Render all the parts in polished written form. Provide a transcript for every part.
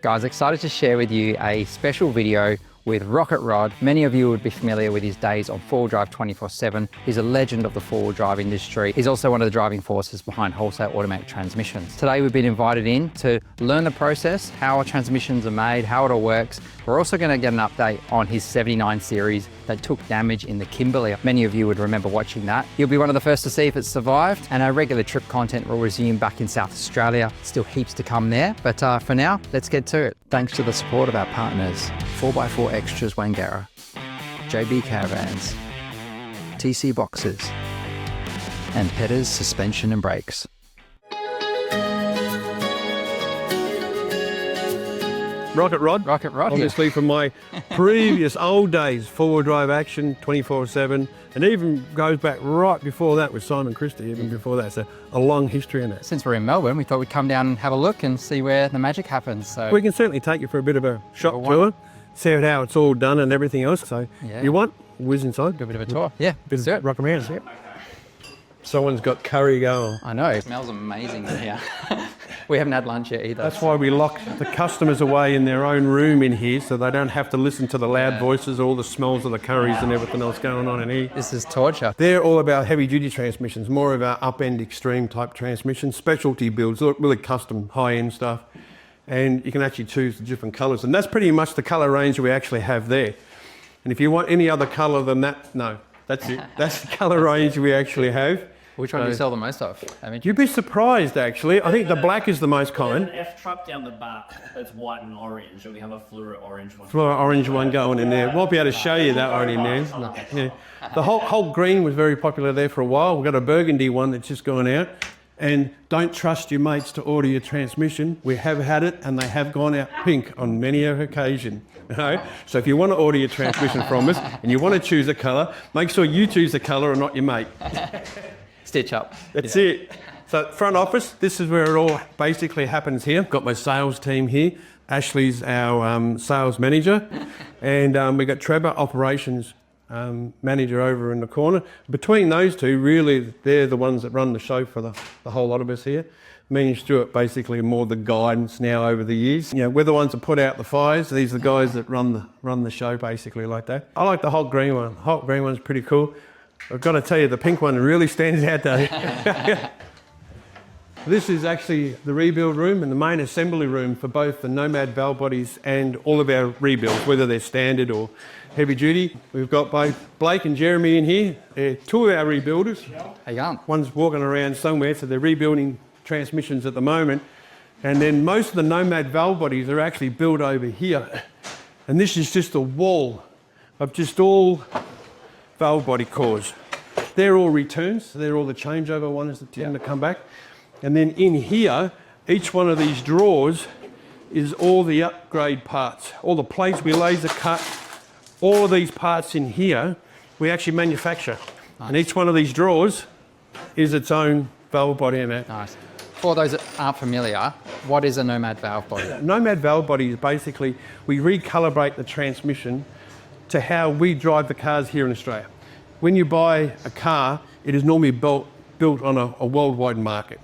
Guys, excited to share with you a special video with Rocket Rod. Many of you would be familiar with his days on four-wheel drive 24/7. He's a legend of the four-wheel drive industry. He's also one of the driving forces behind Wholesale Automatic Transmissions. Today we've been invited in to learn the process, how our transmissions are made, how it all works. We're also going to get an update on his 79 series that took damage in the Kimberley. Many of you would remember watching that. You'll be one of the first to see if it's survived, and our regular trip content will resume back in South Australia. Still heaps to come there, but for now, let's get to it. Thanks to the support of our partners, 4x4 Extras Wangara, JB Caravans, TC Boxes, and Petters Suspension and Brakes. Rocket Rod. Rocket Rod, obviously, from my previous old days, four-wheel drive action, 24/7, and even goes back right before that with Simon Christie, even before that. So a long history in it. Since we're in Melbourne, we thought we'd come down and have a look and see where the magic happens. So we can certainly take you for a bit of a shop tour, see how it's all done and everything else. So you want, whiz inside. Do a bit of a tour. Yeah, bit of rock around. Yeah. Someone's got curry going. I know, it smells amazing in here. We haven't had lunch yet either. That's why we lock the customers away in their own room in here, so they don't have to listen to the loud voices, all the smells of the curries and everything else going on in here. This is torture. They're all about heavy duty transmissions, more of our up-end extreme type transmissions, specialty builds, really custom high-end stuff. And you can actually choose the different colours. And that's pretty much the colour range we actually have there. And if you want any other colour than that, no, that's it. That's the colour range we actually have. Which one do you sell the most of? You'd be surprised, actually. I think the black is the most common. We have an F truck down the back that's white and orange, and we have a fluoro orange one. Fluoro orange one going in there. We'll be able to show you that one in there. Yeah. The whole green was very popular there for a while. We've got a burgundy one that's just gone out. And don't trust your mates to order your transmission. We have had it, and they have gone out pink on many an occasion. Okay? So if you want to order your transmission from us and you want to choose a colour, make sure you choose the colour and not your mate. Stitch up. That's it. So front office, this is where it all basically happens here. Got my sales team here. Ashley's our sales manager. And we've got Trevor, operations manager over in the corner. Between those two, really, they're the ones that run the show for the whole lot of us here. Me and Stuart basically more the guidance now over the years. You know, we're the ones that put out the fires. These are the guys that run the show basically like that. I like the hot green one. Hot green one's pretty cool. I've got to tell you, the pink one really stands out though. This is actually the rebuild room and the main assembly room for both the Nomad valve bodies and all of our rebuilds, whether they're standard or heavy duty. We've got both Blake and Jeremy in here. They're two of our rebuilders. How you going? One's walking around somewhere, so they're rebuilding transmissions at the moment. And then most of the Nomad valve bodies are actually built over here. And this is just a wall of just all valve body cores. They're all returns, so they're all the changeover ones that tend to come back. And then in here, each one of these drawers is all the upgrade parts, all the plates we laser cut, all of these parts in here, we actually manufacture. Nice. And each one of these drawers is its own valve body in it. Nice. For those that aren't familiar, what is a Nomad valve body? Nomad valve body is basically, we recalibrate the transmission to how we drive the cars here in Australia. When you buy a car, it is normally built on a worldwide market.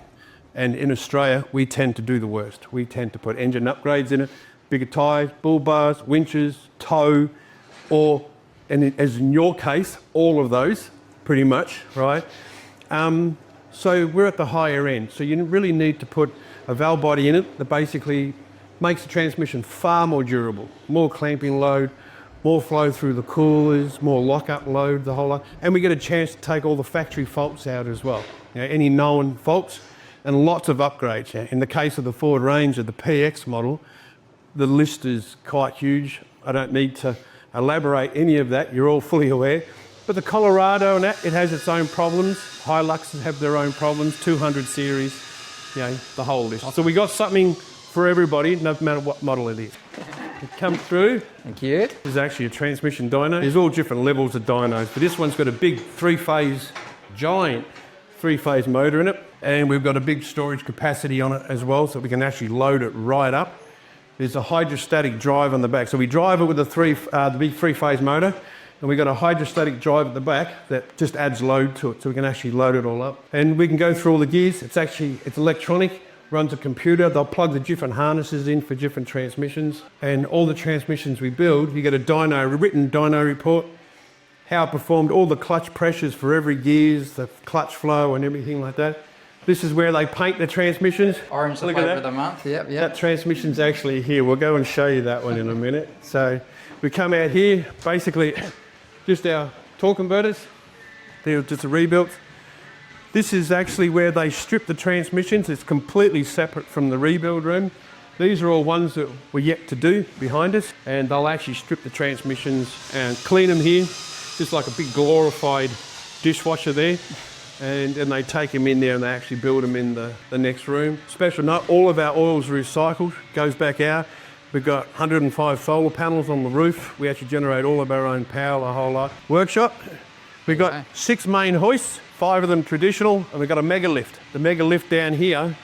And in Australia, we tend to do the worst. We tend to put engine upgrades in it, bigger tyres, bull bars, winches, tow, or, and as in your case, all of those, pretty much, right? So we're at the higher end. So you really need to put a valve body in it that basically makes the transmission far more durable, more clamping load, more flow through the coolers, more lock-up load, the whole lot. And we get a chance to take all the factory faults out as well. You know, any known faults and lots of upgrades. In the case of the Ford Ranger, the PX model, the list is quite huge. I don't need to elaborate any of that. You're all fully aware. But the Colorado and that, it has its own problems. Hiluxes have their own problems, 200 series, you know, the whole list. So we got something for everybody, no matter what model it is. Come through. Thank you. This is actually a transmission dyno. There's all different levels of dynos, but this one's got a big giant three-phase motor in it, and we've got a big storage capacity on it as well, so we can actually load it right up. There's a hydrostatic drive on the back, so we drive it with the big three-phase motor, and we've got a hydrostatic drive at the back that just adds load to it, so we can actually load it all up. And we can go through all the gears. It's electronic. runs a computer. They'll plug the different harnesses in for different transmissions. And all the transmissions we build, you get a written dyno report, how it performed, all the clutch pressures for every gears, the clutch flow and everything like that. This is where they paint the transmissions. Orange the flavour of the month, yep. That transmission's actually here. We'll go and show you that one in a minute. So we come out here, basically just our torque converters. They're just a rebuilt. This is actually where they strip the transmissions. It's completely separate from the rebuild room. These are all ones that we're yet to do behind us, and they'll actually strip the transmissions and clean them here, just like a big glorified dishwasher there. And they take them in there and they actually build them in the next room. Special note, all of our oil's recycled, goes back out. We've got 105 solar panels on the roof. We actually generate all of our own power, the whole lot. Workshop, we've got 6 main hoists, 5 of them traditional, and we've got a mega lift. The mega lift down here.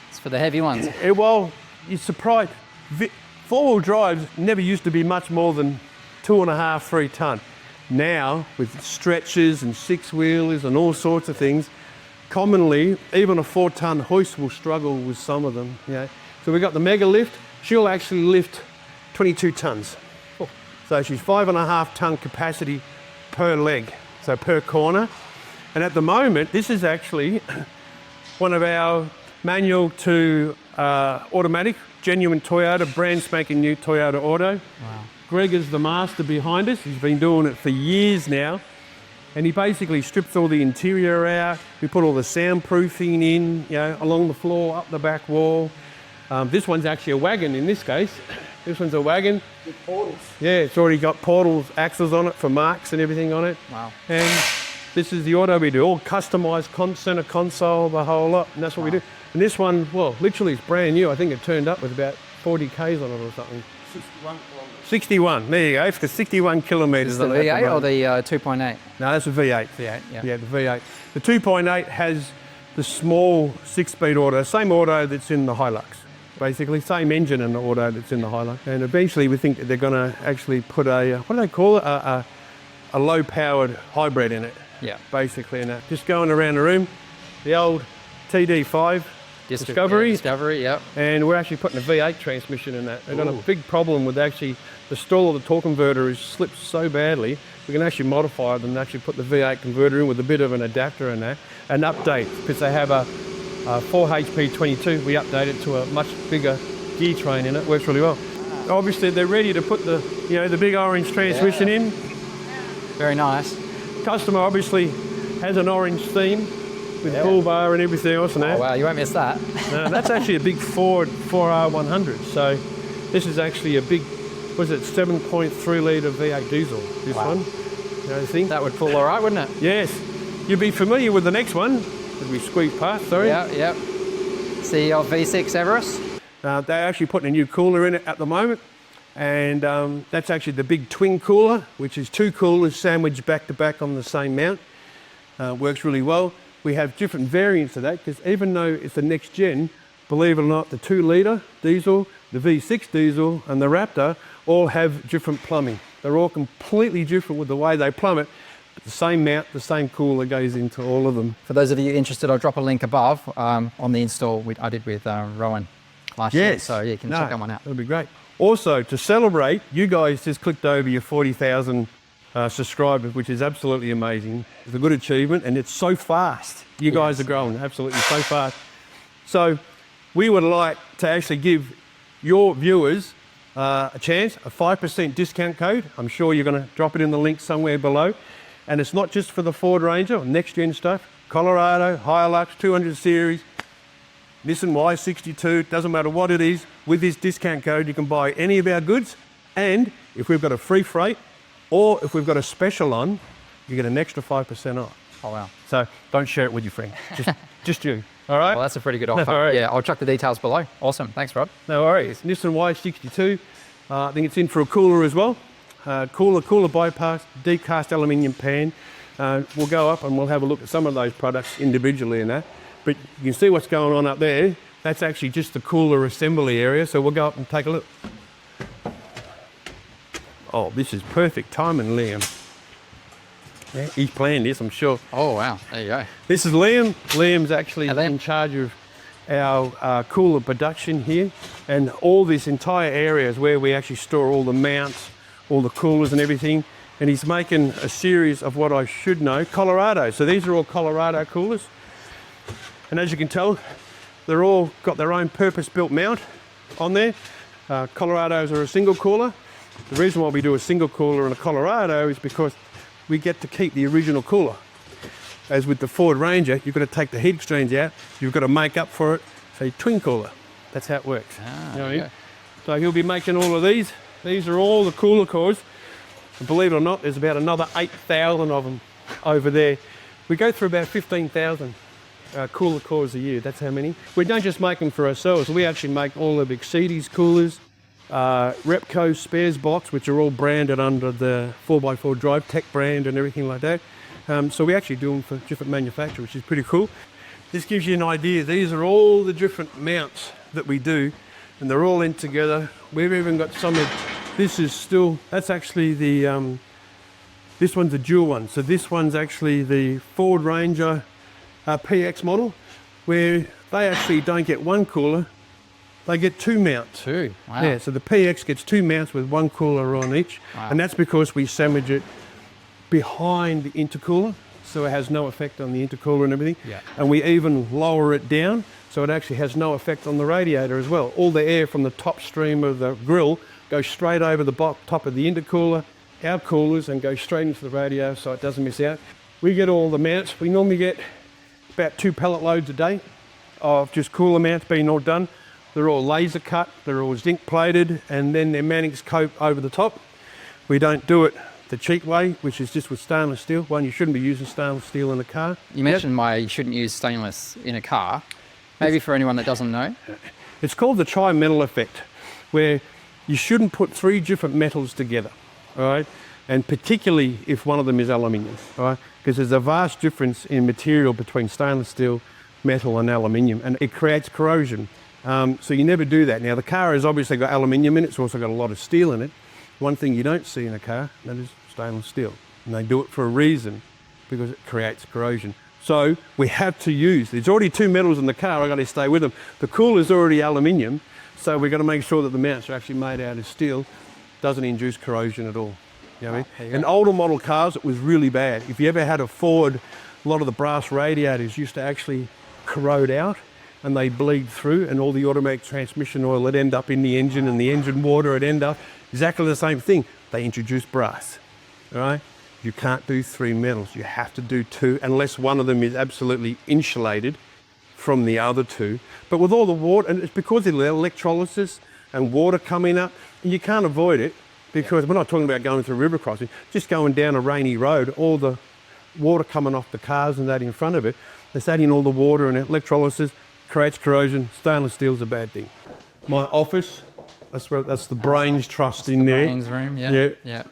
It's for the heavy ones. Well, you're surprised. 4-wheel drives never used to be much more than 2.5, 3 tonne. Now, with stretchers and 6-wheelers and all sorts of things, commonly, even a 4-tonne hoist will struggle with some of them. You know. So we've got the mega lift. She'll actually lift 22 tonnes. Oh. So she's 5.5 tonne capacity per leg, so per corner. And at the moment, this is actually one of our manual to automatic, genuine Toyota, brand spanking new Toyota Auto. Wow. Greg is the master behind us. He's been doing it for years now. And he basically strips all the interior out. We put all the soundproofing in, you know, along the floor, up the back wall. This one's actually a wagon in this case. This one's a wagon. With portals. Yeah, it's already got portals, axles on it for marks and everything on it. Wow. And this is the auto we do, all customised, centre console, the whole lot, and that's what we do. And this one, well, literally it's brand new. I think it turned up with about 40 Ks on it or something. 61 kilometres. 61, there you go, it's the 61 kilometres. Is it the V8 or the 2.8? No, that's a V8. V8, yeah. Yeah, the V8. The 2.8 has the small 6-speed auto, same auto that's in the Hilux. Basically, same engine in the auto that's in the Hilux. And eventually we think that they're going to actually put a, what do they call it? A low-powered hybrid in it. Yeah. Basically, and just going around the room, the old TD5 Discovery. Yeah, Discovery, yep. And we're actually putting a V8 transmission in that. They've got a big problem with actually the stall of the torque converter is slipped so badly, we can actually modify them and actually put the V8 converter in with a bit of an adapter in there and update, because they have a 4HP22, we update it to a much bigger gear train in it, works really well. Obviously they're ready to put the, you know, the big orange transmission in. Very nice. Customer obviously has an orange theme with bull bar and everything else and that. Oh wow, you won't miss that. That's actually a big Ford 4R100. So this is actually a big, was it 7.3 litre V8 diesel, this one. You know, thing. That would pull all right, wouldn't it? Yes. You'd be familiar with the next one that we squeezed past, sorry. Yeah, yep. See your V6 Everest? They're actually putting a new cooler in it at the moment. And that's actually the big twin cooler, which is 2 coolers sandwiched back to back on the same mount. Works really well. We have different variants of that, because even though it's the next gen, believe it or not, the 2 litre diesel, the V6 diesel and the Raptor all have different plumbing. They're all completely different with the way they plumb it. But the same mount, the same cooler goes into all of them. For those of you interested, I'll drop a link above on the install I did with Rowan last year. So yeah, you can check that one out. That'll be great. Also, to celebrate, you guys just clicked over your 40,000 subscribers, which is absolutely amazing. It's a good achievement, and it's so fast. You guys are growing absolutely so fast. So we would like to actually give your viewers a chance, a 5% discount code. I'm sure you're going to drop it in the link somewhere below. And it's not just for the Ford Ranger or next gen stuff. Colorado, Hilux, 200 series, Nissan Y62, doesn't matter what it is. With this discount code, you can buy any of our goods. And if we've got a free freight, or if we've got a special on, you get an extra 5% off. Oh wow. So don't share it with your friend, just you. All right? Well, that's a pretty good offer. All right. Yeah, I'll chuck the details below. Awesome. Thanks, Rod. No worries. Nissan Y62. I think it's in for a cooler as well. Cooler bypass, deep cast aluminium pan. We'll go up and we'll have a look at some of those products individually in that. But you can see what's going on up there. That's actually just the cooler assembly area. So we'll go up and take a look. Oh, this is perfect timing, Liam. Yeah, he's planned this, I'm sure. Oh wow, there you go. This is Liam. Liam's actually in charge of our cooler production here, and all this entire area is where we actually store all the mounts, all the coolers and everything. And he's making a series of what I should know, Colorado. So these are all Colorado coolers. And as you can tell, they're all got their own purpose-built mount on there. Colorados are a single cooler. The reason why we do a single cooler in a Colorado is because we get to keep the original cooler. As with the Ford Ranger, you've got to take the heat exchange out, you've got to make up for it, so twin cooler. That's how it works. You know what I mean? So he'll be making all of these. These are all the cooler cores. And believe it or not, there's about another 8,000 of them over there. We go through about 15,000 cooler cores a year. That's how many. We don't just make them for ourselves. We actually make all the big Mercedes coolers, Repco spares box, which are all branded under the 4x4 Drive Tech brand and everything like that. So we actually do them for different manufacturers, which is pretty cool. This gives you an idea. These are all the different mounts that we do, and they're all in together. We've even got some of, this is still, that's actually the, this one's a dual one. So this one's actually the Ford Ranger PX model, where they actually don't get one cooler, they get two mounts. Two, wow. Yeah, so the PX gets two mounts with one cooler on each. Wow. And that's because we sandwich it behind the intercooler, so it has no effect on the intercooler and everything. Yeah. And we even lower it down, so it actually has no effect on the radiator as well. All the air from the top stream of the grill goes straight over the top of the intercooler, our coolers, and goes straight into the radiator, so it doesn't miss out. We get all the mounts. We normally get about 2 pallet loads a day of just cooler mounts being all done. They're all laser cut, they're all zinc plated, and then they're Manning's coat over the top. We don't do it the cheap way, which is just with stainless steel. One, you shouldn't be using stainless steel in a car. You mentioned you shouldn't use stainless in a car. Maybe for anyone that doesn't know. It's called the tri-metal effect, where you shouldn't put 3 different metals together, all right? And particularly if one of them is aluminium, all right? Because there's a vast difference in material between stainless steel, metal and aluminium, and it creates corrosion. So you never do that. Now the car has obviously got aluminium in it, it's also got a lot of steel in it. One thing you don't see in a car, that is stainless steel. And they do it for a reason, because it creates corrosion. So we have to use, there's already 2 metals in the car, I've got to stay with them. The cooler's already aluminium, so we've got to make sure that the mounts are actually made out of steel. Doesn't induce corrosion at all. You know what I mean? In older model cars, it was really bad. If you ever had a Ford, a lot of the brass radiators used to actually corrode out and they bleed through, and all the automatic transmission oil would end up in the engine, and the engine water would end up exactly the same thing. They introduced brass, all right? You can't do 3 metals. You have to do 2, unless one of them is absolutely insulated from the other 2. But with all the water, and it's because of the electrolysis and water coming up, and you can't avoid it, because we're not talking about going through river crossing, just going down a rainy road, all the water coming off the cars and that in front of it, it's adding all the water, and electrolysis creates corrosion. Stainless steel is a bad thing. My office, that's the brains trust in there. Brains room, yeah.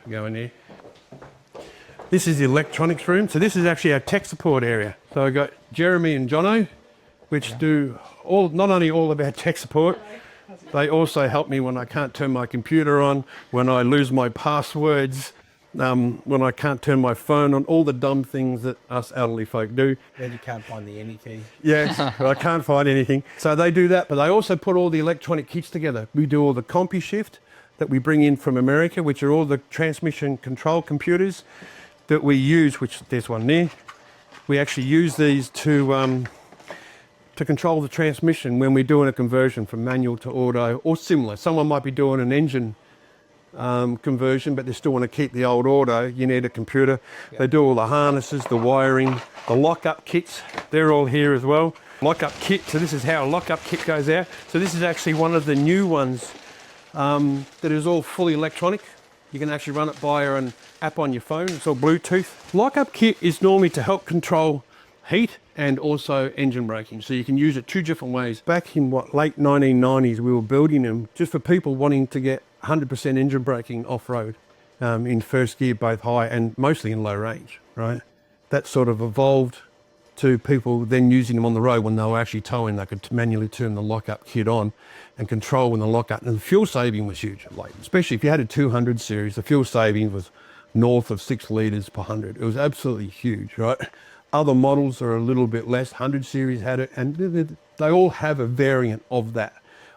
Go in there. This is the electronics room. So this is actually our tech support area. So I've got Jeremy and Jono, which do not only all of our tech support, they also help me when I can't turn my computer on, when I lose my passwords, when I can't turn my phone on, all the dumb things that us elderly folk do. And you can't find the any key. Yes, I can't find anything. So they do that, but they also put all the electronic kits together. We do all the CompuShift that we bring in from America, which are all the transmission control computers that we use, which there's one there. We actually use these to control the transmission when we're doing a conversion from manual to auto or similar. Someone might be doing an engine conversion, but they still want to keep the old auto. You need a computer. They do all the harnesses, the wiring, the lockup kits. They're all here as well. Lockup kit, so this is how a lockup kit goes out. So this is actually one of the new ones that is all fully electronic. You can actually run it via an app on your phone. It's all Bluetooth. Lockup kit is normally to help control heat and also engine braking. So you can use it 2 different ways. Back in late 1990s, we were building them just for people wanting to get 100% engine braking off-road in first gear, both high and mostly in low range, right? That sort of evolved to people then using them on the road when they were actually towing. They could manually turn the lockup kit on and control when the lockup, and the fuel saving was huge, like, especially if you had a 200 series, the fuel saving was north of 6 litres per 100. It was absolutely huge, right? Other models are a little bit less. 100 series had it, and they all have a variant of that.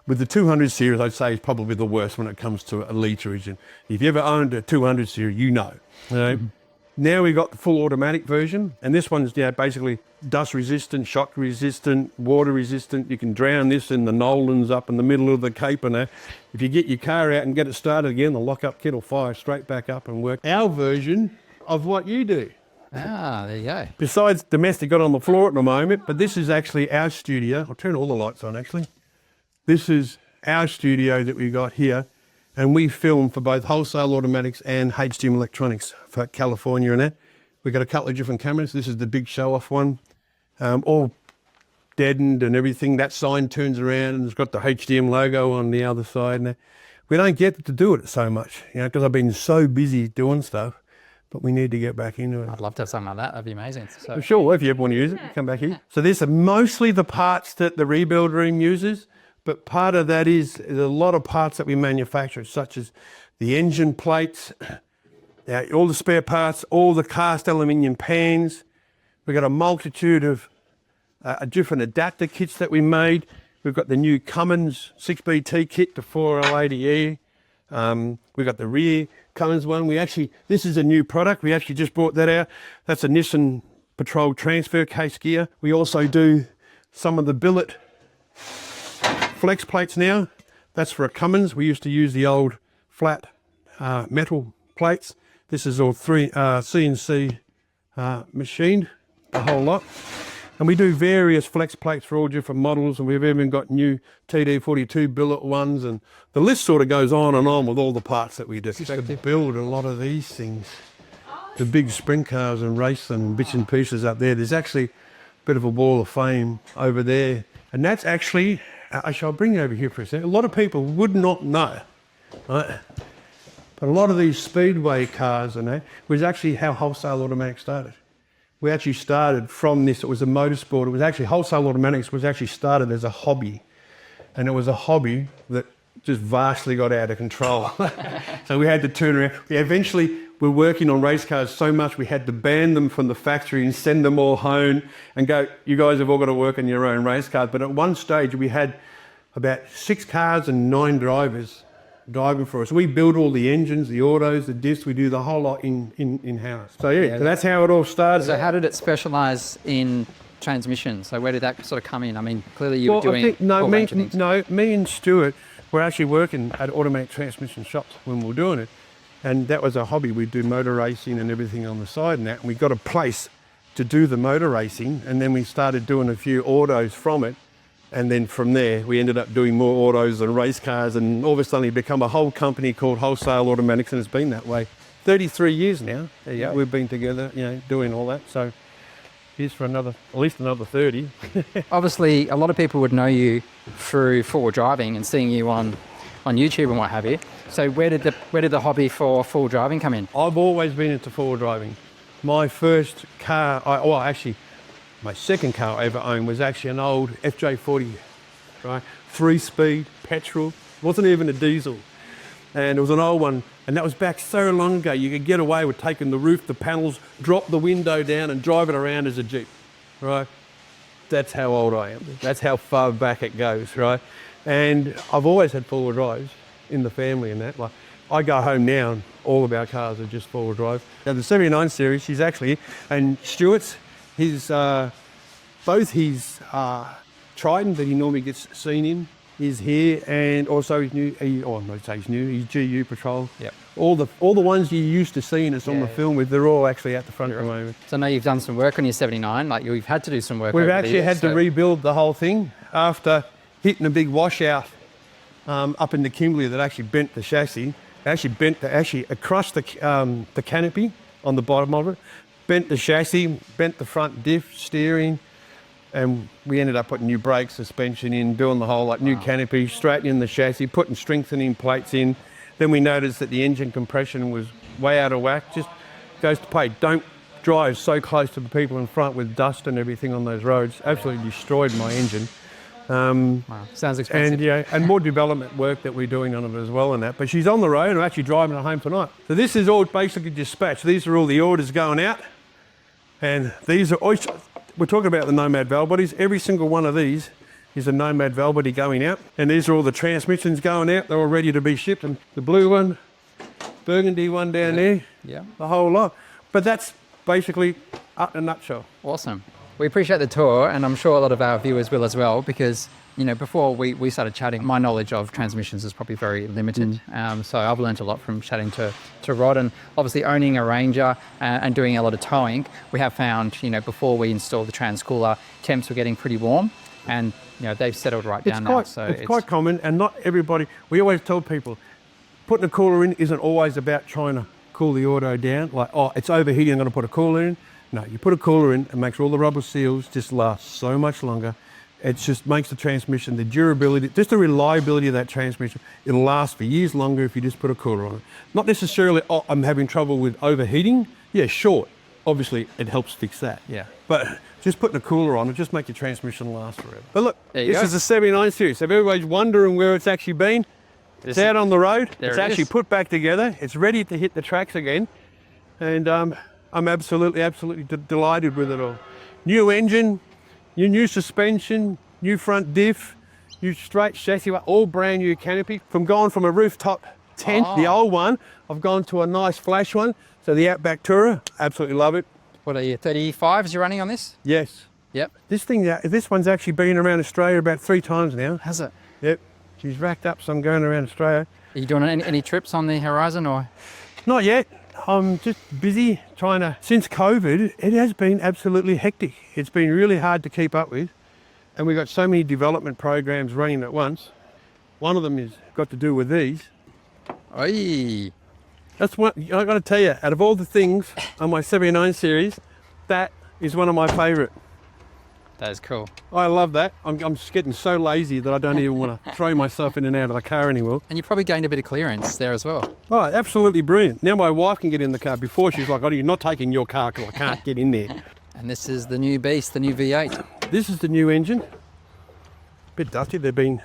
With the 200 series, I'd say is probably the worst when it comes to a literage. And if you ever owned a 200 series, you know. Now we got the full automatic version, and this one's basically dust resistant, shock resistant, water resistant. You can drown this in the Nolans up in the middle of the Cape and that. If you get your car out and get it started again, the lock-up kit will fire straight back up and work. Our version of what you do. Ah, there you go. Besides domestic got on the floor at the moment, but this is actually our studio. I'll turn all the lights on actually. This is our studio that we got here, and we film for both Wholesale Automatics and HDM Electronics for California and that. We've got a couple of different cameras. This is the big show-off one, all deadened and everything. That sign turns around and it's got the HDM logo on the other side. And that. We don't get to do it so much, because I've been so busy doing stuff, but we need to get back into it. I'd love to have something like that. That'd be amazing. So Sure, if you ever want to use it, come back here. So these are mostly the parts that the rebuild room uses. But part of that is a lot of parts that we manufacture, such as the engine plates, all the spare parts, all the cast aluminium pans. We've got a multitude of different adapter kits that we made. We've got the new Cummins 6BT kit to 4L80E. We've got the rear Cummins one. This is a new product. We actually just brought that out. That's a Nissan Patrol transfer case gear. We also do some of the billet flex plates now. That's for a Cummins. We used to use the old flat metal plates. This is all CNC machined, a whole lot. And we do various flex plates for all different models, and we've even got new TD42 billet ones, and the list sort of goes on and on with all the parts that we do. To build a lot of these things, the big sprint cars and race and bits and pieces up there. There's actually a bit of a wall of fame over there, and that's actually, I shall bring you over here for a second. A lot of people would not know, right? But a lot of these speedway cars and that was actually how Wholesale Automatic started. We actually started from this. It was a motorsport. It was actually, Wholesale Automatics was actually started as a hobby. And it was a hobby that just vastly got out of control. So we had to turn around. We eventually were working on race cars so much we had to ban them from the factory and send them all home and go, you guys have all got to work on your own race cars. But at one stage we had about 6 cars and 9 drivers driving for us. We build all the engines, the autos, the discs. We do the whole lot in-house. So yeah, so that's how it all started. So how did it specialise in transmission? So where did that sort of come in? I mean, clearly you were doing me and Stuart were actually working at automatic transmission shops when we were doing it. And that was a hobby. We'd do motor racing and everything on the side and that. And we got a place to do the motor racing. And then we started doing a few autos from it. And then from there, we ended up doing more autos and race cars, and all of a sudden it become a whole company called Wholesale Automatics, and it's been that way. 33 years now, we've been together, doing all that. So here's for at least another 30. Obviously, a lot of people would know you through forward driving and seeing you on YouTube and what have you. So where did the hobby for forward driving come in? I've always been into forward driving. My first car, my second car I ever owned was actually an old FJ40, right? 3-speed, petrol, wasn't even a diesel. And it was an old one, and that was back so long ago. You could get away with taking the roof, the panels, drop the window down and drive it around as a Jeep, right? That's how old I am. That's how far back it goes, right? And I've always had four-wheel drives in the family and that. Like, I go home now and all of our cars are just four-wheel drive. Now the 79 series, she's actually, and Stuart's, both his Triton that he normally gets seen in is here, and also his new, his GU Patrol. Yep. All the ones you used to seeing us on the film with, they're all actually at the front at the moment. So I know you've done some work on your 79, like you've had to do some work. We've actually had to rebuild the whole thing after hitting a big washout up in the Kimberley that actually bent the chassis. Actually across the canopy on the bottom of it. Bent the chassis, bent the front diff, steering, and we ended up putting new brakes, suspension in, doing the whole new canopy, straightening the chassis, putting strengthening plates in. Then we noticed that the engine compression was way out of whack. Just goes to pay. Don't drive so close to the people in front with dust and everything on those roads. Absolutely destroyed my engine. Sounds expensive. And more development work that we're doing on it as well and that. But she's on the road and I'm actually driving her home tonight. So this is all basically dispatch. These are all the orders going out. And these are, we're talking about the Nomad valve bodies. Every single one of these is a Nomad valve body going out. And these are all the transmissions going out. They're all ready to be shipped. And the blue one, burgundy one down there, the whole lot. But that's basically in a nutshell. Awesome. We appreciate the tour, and I'm sure a lot of our viewers will as well, because, you know, before we started chatting, my knowledge of transmissions is probably very limited. So I've learned a lot from chatting to Rod, and obviously owning a Ranger and doing a lot of towing, we have found, you know, before we installed the trans cooler, temps were getting pretty warm, and, you know, they've settled right down now. So it's quite common, and not everybody, we always tell people, putting a cooler in isn't always about trying to cool the auto down, like, oh, it's overheating, I'm going to put a cooler in. No, you put a cooler in, it makes all the rubber seals just last so much longer. It just makes the transmission, the durability, just the reliability of that transmission, it'll last for years longer if you just put a cooler on it. Not necessarily, oh, I'm having trouble with overheating. Yeah, sure, obviously it helps fix that. Yeah. But just putting a cooler on, it just make your transmission last forever. But look, this go. is a 79 series. So if everybody's wondering where it's actually been, it's out on the road. It's actually put back together. It's ready to hit the tracks again. And I'm absolutely delighted with it all. New engine, new suspension, new front diff, new straight chassis, all brand new canopy. From going from a rooftop tent, the old one, I've gone to a nice flash one. So the Outback Tourer, absolutely love it. What are you, 35s you're running on this? Yes. Yep. This one's actually been around Australia about 3 times now. Has it? Yep. She's racked up some going around Australia. Are you doing any trips on the horizon, or? Not yet. I'm just busy trying to, since COVID, it has been absolutely hectic. It's been really hard to keep up with. And we've got so many development programs running at once. One of them has got to do with these. Oi. That's what, I've got to tell you, out of all the things on my 79 series, that is one of my favourite. That is cool. I love that. I'm just getting so lazy that I don't even want to throw myself in and out of the car anymore. And you probably gained a bit of clearance there as well. Oh, absolutely brilliant. Now my wife can get in the car. Before she's like, oh, you're not taking your car because I can't get in there. And this is the new beast, the new V8. This is the new engine. Bit dusty, they've been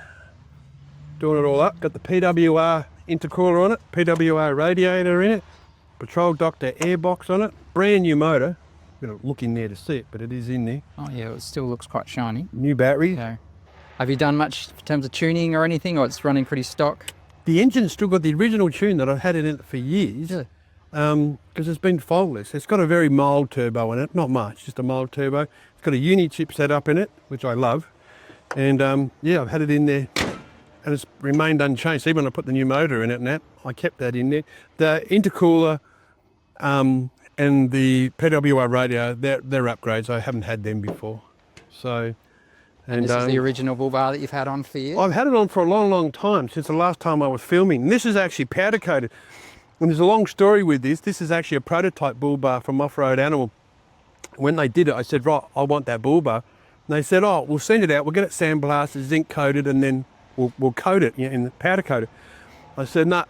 doing it all up. Got the PWR intercooler on it, PWR radiator in it, Patrol Doctor airbox on it, brand new motor. I'm going to look in there to see it, but it is in there. Oh yeah, it still looks quite shiny. New battery. So, have you done much in terms of tuning or anything, or it's running pretty stock? The engine's still got the original tune that I've had it in for years, because it's been faultless. It's got a very mild turbo in it, not much, just a mild turbo. It's got a uni chip set up in it, which I love. And yeah, I've had it in there and it's remained unchanged. Even when I put the new motor in it and that, I kept that in there. The intercooler and the PWR radio, they're upgrades. I haven't had them before. So, and this is the original bull bar that you've had on for years? I've had it on for a long, long time, since the last time I was filming. And this is actually powder coated. And there's a long story with this. This is actually a prototype bull bar from Off-Road Animal. When they did it, I said, right, I want that bull bar. And they said, oh, we'll send it out. We'll get it sandblasted, zinc coated, and then we'll coat it, you know, in powder coated. I said, no,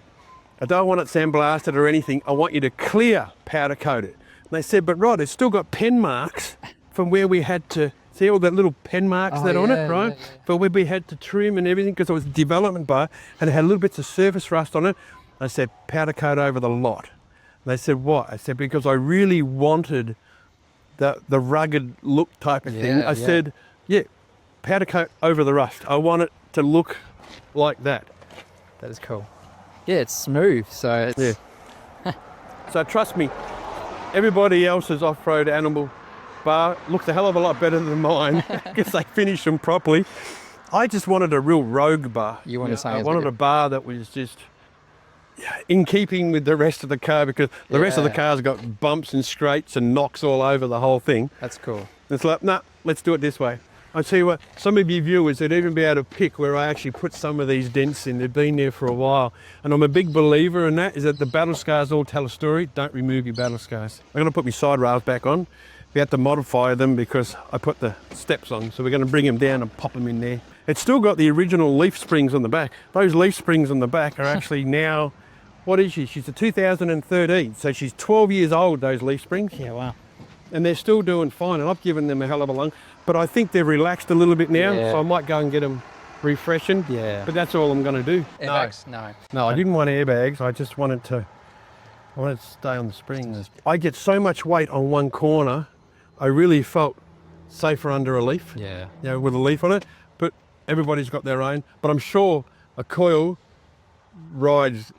I don't want it sandblasted or anything. I want you to clear powder coat it. And they said, but Rod, it's still got pen marks from where we had to, see all that little pen marks on it, right? Yeah. For where we had to trim and everything, because it was a development bar and it had little bits of surface rust on it. I said, powder coat over the lot. And they said, what? I said, because I really wanted the rugged look type of thing. I said, yeah, powder coat over the rust. I want it to look like that. That is cool. Yeah, it's smooth, so it's... Yeah. So trust me, everybody else's off-road animal bar looks a hell of a lot better than mine because they finish them properly. I just wanted a real rogue bar. You want to say? I wanted a bar that was just in keeping with the rest of the car, because the rest of the car's got bumps and scrapes and knocks all over the whole thing. That's cool. It's like, nah, let's do it this way. I tell you what, some of you viewers would even be able to pick where I actually put some of these dents in. They've been there for a while. And I'm a big believer in that, is that the battle scars all tell a story. Don't remove your battle scars. I'm going to put my side rails back on. We had to modify them because I put the steps on. So we're going to bring them down and pop them in there. It's still got the original leaf springs on the back. Those leaf springs on the back are actually now, what is she? She's a 2013. So she's 12 years old, those leaf springs. Yeah, wow. And they're still doing fine, and I've given them a hell of a long, but I think they've relaxed a little bit now, so I might go and get them refreshened. Yeah. But that's all I'm going to do. Airbags? No. No, I didn't want airbags. I just wanted to stay on the springs. I get so much weight on one corner I really felt safer under a leaf. Yeah. You know, with a leaf on it. But everybody's got their own. But I'm sure a coil rides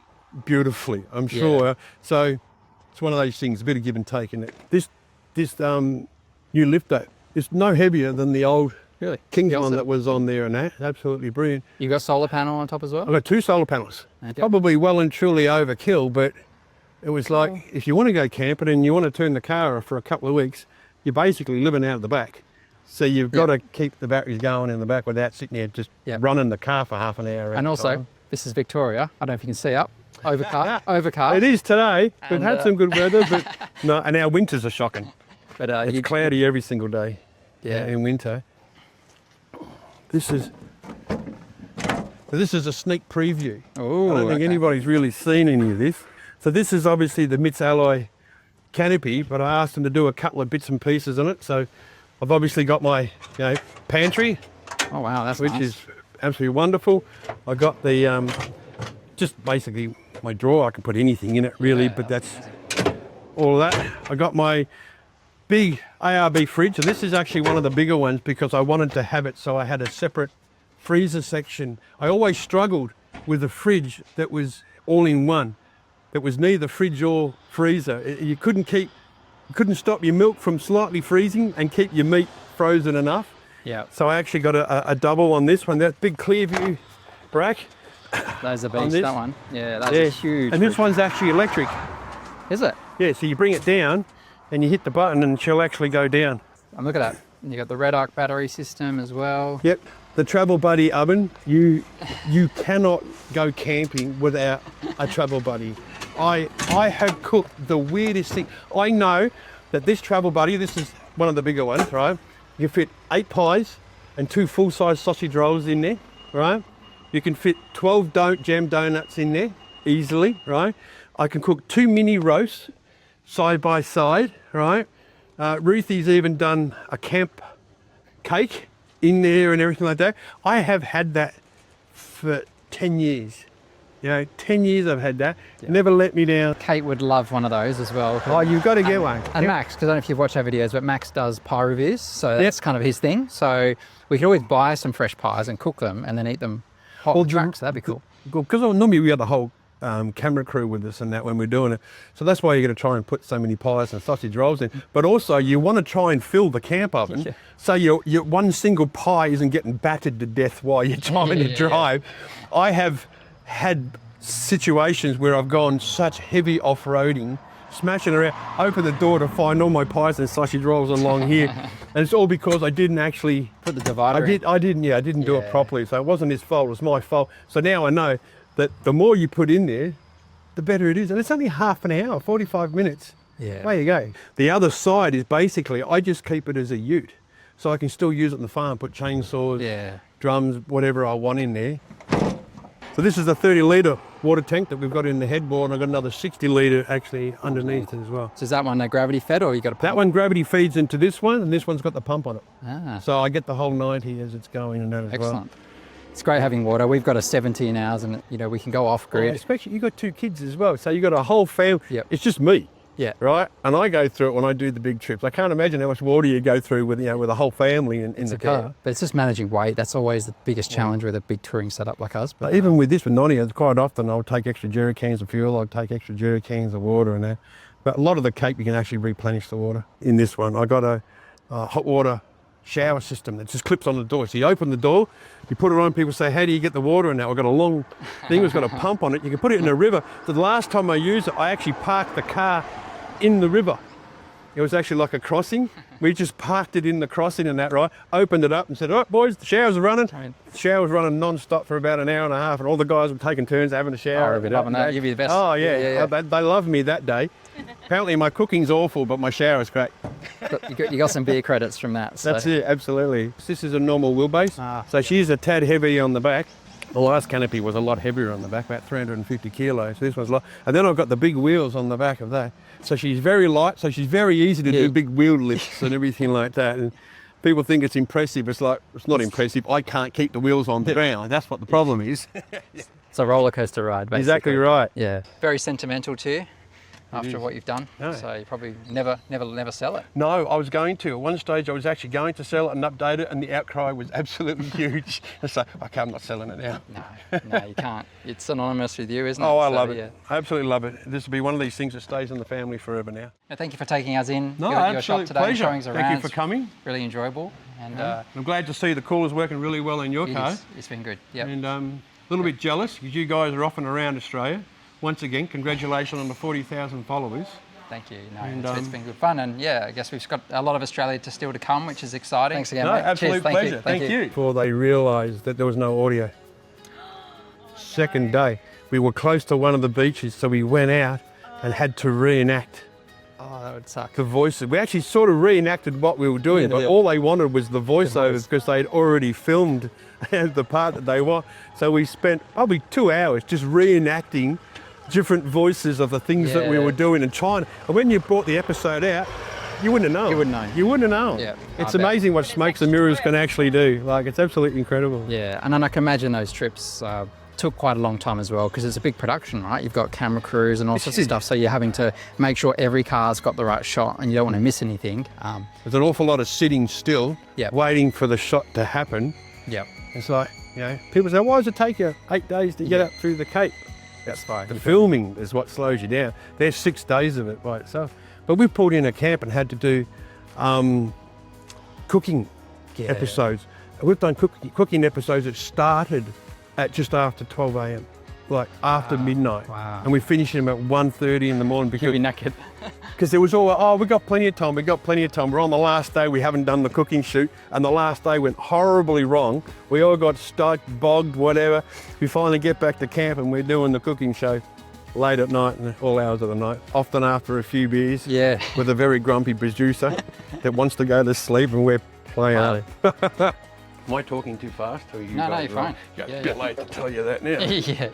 beautifully. I'm sure. So it's one of those things, a bit of give and take in it. This new lifter is no heavier than the old Really? King's one that was on there, and that absolutely brilliant. You got solar panel on top as well? I've got 2 solar panels. Okay. Probably well and truly overkill, but it was like, if you want to go camping and you want to turn the car off for a couple of weeks, you're basically living out the back. So you've got to keep the batteries going in the back without sitting there just running the car for half an hour. And also, this is Victoria. I don't know if you can see up. Overcast. It is today. We've And, had some good weather, but no, and our winters are shocking. But It's cloudy every single day in winter. This is a sneak preview. Oh, I don't think anybody's really seen any of this. So this is obviously the MITS Alloy canopy, but I asked them to do a couple of bits and pieces on it. So I've obviously got my pantry, Oh wow, that's which nice. is absolutely wonderful. I got the just basically my drawer. I can put anything in it really, but that's all of that. I got my big ARB fridge, and this is actually one of the bigger ones because I wanted to have it so I had a separate freezer section. I always struggled with a fridge that was all in one, that was neither fridge or freezer. You couldn't stop your milk from slightly freezing and keep your meat frozen enough. Yeah. So I actually got a double on this one, that big Clearview rack. Those are on beast, this. that one. Yeah, that's huge. And this one's actually electric. Is it? Yeah, so you bring it down and you hit the button and she'll actually go down. And look at that. You got the Red Arc battery system as well. Yep, the Travel Buddy oven. You cannot go camping without a Travel Buddy. I have cooked the weirdest thing. I know that this Travel Buddy, this is one of the bigger ones, right? You fit 8 pies and 2 full-size sausage rolls in there, right? You can fit 12 jam donuts in there easily, right? I can cook 2 mini roasts side by side, right? Ruthie's even done a camp cake in there and everything like that. I have had that for 10 years. 10 years I've had that. Never let me down. Kate would love one of those as well. Oh, you've got to get one. And Max, because I don't know if you've watched our videos, but Max does pie reviews, so that's kind of his thing. So we could always buy some fresh pies and cook them and then eat them hot on track, so that'd be cool. Because normally we have the whole camera crew with us and that when we're doing it. So that's why you're going to try and put so many pies and sausage rolls in. But also you want to try and fill the camp oven so your one single pie isn't getting battered to death while you're trying to drive. I have had situations where I've gone such heavy off-roading, smashing around, open the door to find all my pies and sausage rolls along here. And it's all because I didn't actually put the divider in. I didn't do it properly. So it wasn't his fault, it was my fault. So now I know that the more you put in there, the better it is. And it's only half an hour, 45 minutes. Yeah. There you go. The other side is basically, I just keep it as a ute. So I can still use it on the farm, put chainsaws, drums, whatever I want in there. So this is a 30-litre water tank that we've got in the headboard, and I've got another 60-litre actually underneath it as well. So is that one gravity fed, or you got a pump? That one gravity feeds into this one, and this one's got the pump on it. Ah. So I get the whole 90 as it's going and that as well. Excellent. It's great having water. We've got a 17 hours and we can go off grid. Especially you've got 2 kids as well, so you've got a whole family. Yep. It's just me. Yeah. Right? And I go through it when I do the big trips. I can't imagine how much water you go through with with a whole family in the car. But it's just managing weight. That's always the biggest challenge with a big touring setup like us. But even with this, with Nonny, it's quite often I'll take extra jerry cans of fuel, I'll take extra jerry cans of water and that. But a lot of the cape, you can actually replenish the water. In this one, I got a hot water shower system that just clips on the door. So you open the door, you put it on, people say, how do you get the water in there? I've got a long thing that's got a pump on it. You can put it in a river. So the last time I used it, I actually parked the car in the river. It was actually like a crossing. We just parked it in the crossing and that, right? Opened it up and said, all right, boys, the showers are running. The shower was running non-stop for about an hour and a half, and all the guys were taking turns having a shower. Oh, loving that. Give you the best. Oh, yeah. They loved me that day. Apparently my cooking's awful, but my shower's great. You got some beer credits from that. So. That's it, absolutely. This is a normal wheelbase. So she's a tad heavy on the back. The last canopy was a lot heavier on the back, about 350 kilos. This one's light. And then I've got the big wheels on the back of that. So she's very light, so she's very easy to do big wheel lifts and everything like that. And people think it's impressive. It's like, it's not impressive. I can't keep the wheels on the ground. That's what the problem is. It's a roller coaster ride, basically. Exactly right. Yeah. Very sentimental too. after what you've done. No. So you probably never sell it. No, I was going to. At one stage, I was actually going to sell it and update it, and the outcry was absolutely huge. And so, okay, I'm not selling it now. No, you can't. It's synonymous with you, isn't it? Oh, I So, love it. yeah. I absolutely love it. This will be one of these things that stays in the family forever now. Well, thank you for taking us in No, your shop absolute today, and pleasure. showing us around. Thank you for It's coming. Really enjoyable. And I'm glad to see the cooler's working really well in your car. it's been good. Yeah. And a little bit jealous because you guys are off and around Australia. Once again, congratulations on the 40,000 followers. Thank you. No, And, it's been good fun, and yeah, I guess we've got a lot of Australia to still to come, which is exciting. Thanks again, No, mate. absolute Cheers. pleasure. Thank you. Before they realised that there was no audio. Second day, we were close to one of the beaches, so we went out and had to reenact Oh, that would suck. the voices. We actually sort of reenacted what we were doing, Yeah, but yeah. all they wanted was the voiceovers because they'd already filmed the part that they want. So we spent probably 2 hours just reenacting different voices of the things that we Yeah. were doing and trying. And when you brought the episode out, you wouldn't have known. You wouldn't know. You wouldn't have known. Yeah, It's I bet. amazing what smokes and mirrors can actually do. Like, it's absolutely incredible. Yeah, and then I can imagine those trips took quite a long time as well because it's a big production, right? You've got camera crews and all sorts of stuff, so you're having to make sure every car's got the right shot and you don't want to miss anything. There's an awful lot of sitting still, Yeah. waiting for the shot to happen. Yep. It's like, you know, people say, why does it take you 8 days to get up through the Cape? That's right. The filming is what slows you down. There's 6 days of it by itself. But we pulled in a camp and had to do cooking episodes. We've done cooking episodes that started at just after 12 a.m, like after midnight. Wow. And we finished them at 1:30 in the morning You'll be because knackered. there was all, oh, we've got plenty of time, We're on the last day, we haven't done the cooking shoot, and the last day went horribly wrong. We all got stuck, bogged, whatever. We finally get back to camp and we're doing the cooking show late at night and all hours of the night, often after a few beers. Yeah. With a very grumpy producer that wants to go to sleep and we're playing. Am I talking too fast? Or you No, guys you're are- fine. Yeah, Yeah, a bit yeah. late to tell you that now. Yeah.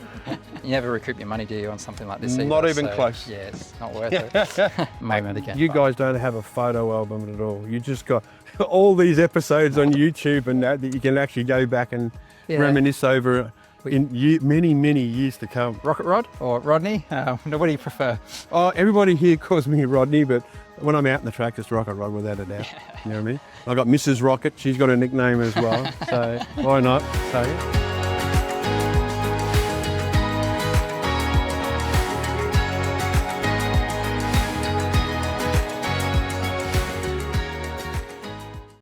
You never recoup your money, do you, on something like this either? Not even close. Yeah, it's not worth it. Maybe again. You guys don't have a photo album at all. You just got all these episodes on YouTube and that you can actually go back and reminisce over in many, many years to come. Rocket Rod or Rodney? What do you prefer? Oh, everybody here calls me Rodney, but when I'm out in the track, it's Rocket Rod without a doubt. You know what I mean? I got Mrs. Rocket. She's got a nickname as well, so why not? So.